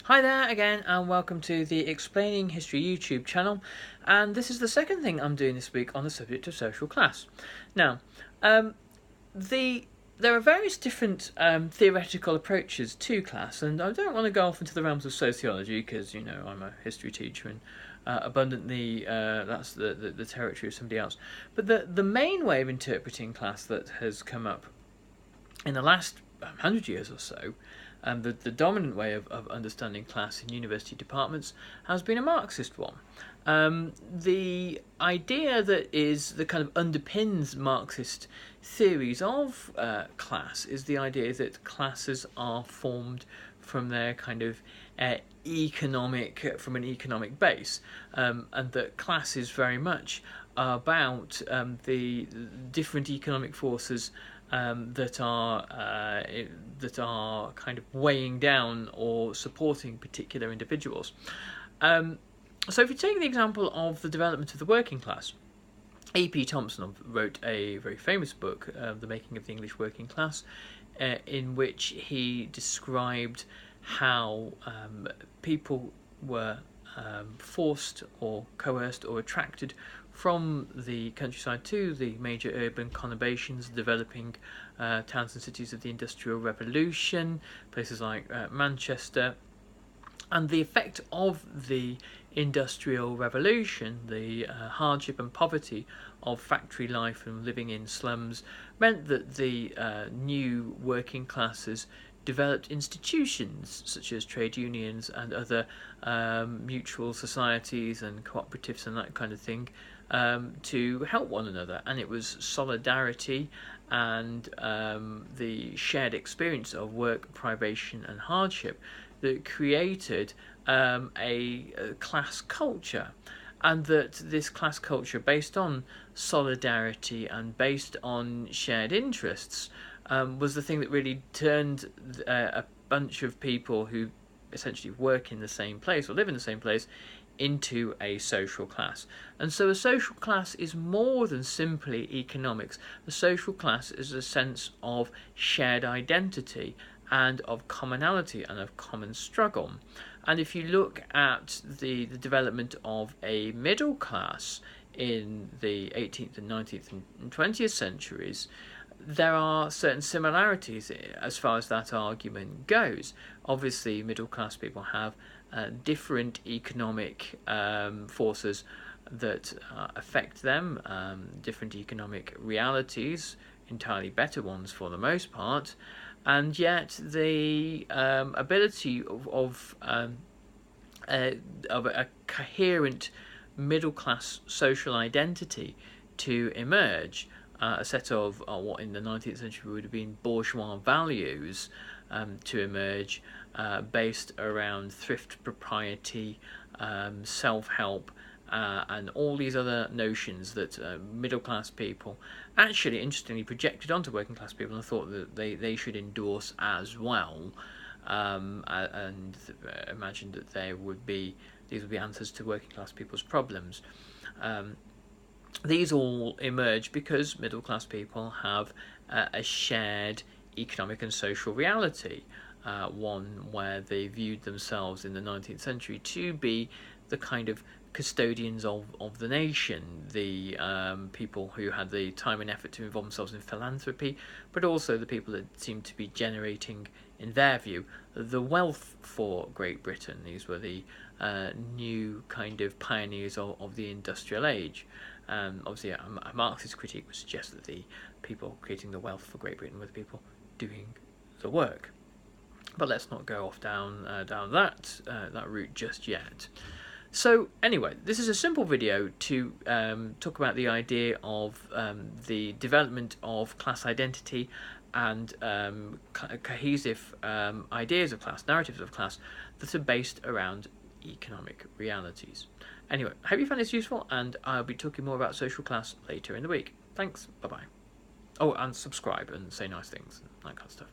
Hi there again, and welcome to the Explaining History YouTube channel. And this is the second thing I'm doing this week on the subject of social class. Now, um, there are various different theoretical approaches to class, and I don't want to go off into the realms of sociology because I'm a history teacher and abundantly that's the territory of somebody else. But the main way of interpreting class that has come up in the last 100 years or so, the dominant way of understanding class in university departments has been a Marxist one. The idea that kind of underpins Marxist theories of class is the idea that classes are formed from their kind of from an economic base, and that class is very much about the different economic forces that are kind of weighing down or supporting particular individuals. So if you take the example of the development of the working class, A.P. Thompson wrote a very famous book, The Making of the English Working Class, in which he described how people were forced or coerced or attracted from the countryside to the major urban conurbations, developing towns and cities of the Industrial Revolution, places like Manchester. And the effect of the Industrial Revolution, the hardship and poverty of factory life and living in slums, meant that the new working classes developed institutions such as trade unions and other mutual societies and cooperatives and that kind of thing to help one another. And it was solidarity and the shared experience of work, privation and hardship that created a class culture. And that this class culture, based on solidarity and based on shared interests, was the thing that really turned a bunch of people who essentially work in the same place or live in the same place into a social class. And so a social class is more than simply economics. A social class is a sense of shared identity and of commonality and of common struggle. And if you look at the development of a middle class in the 18th and 19th and 20th centuries, there are certain similarities as far as that argument goes. Obviously, middle class people have different economic forces that affect them, different economic realities, entirely better ones for the most part, and yet the ability of a coherent middle class social identity to emerge, a set of what in the 19th century would have been bourgeois values to emerge, based around thrift, propriety, self-help, and all these other notions that middle class people actually interestingly projected onto working class people and thought that they should endorse as well, and imagined that these would be answers to working class people's problems. These all emerge because middle class people have a shared economic and social reality, one where they viewed themselves in the 19th century to be the kind of custodians of the nation, the people who had the time and effort to involve themselves in philanthropy, but also the people that seemed to be generating, in their view, the wealth for Great Britain. These were the new kind of pioneers of the industrial age. Obviously, a Marxist critique would suggest that the people creating the wealth for Great Britain were the people doing the work. But let's not go off down that route just yet. So anyway, this is a simple video to talk about the idea of the development of class identity and cohesive ideas of class, narratives of class that are based around economic realities. Anyway, I hope you found this useful, and I'll be talking more about social class later in the week. Thanks, bye-bye. Oh, and subscribe and say nice things and that kind of stuff.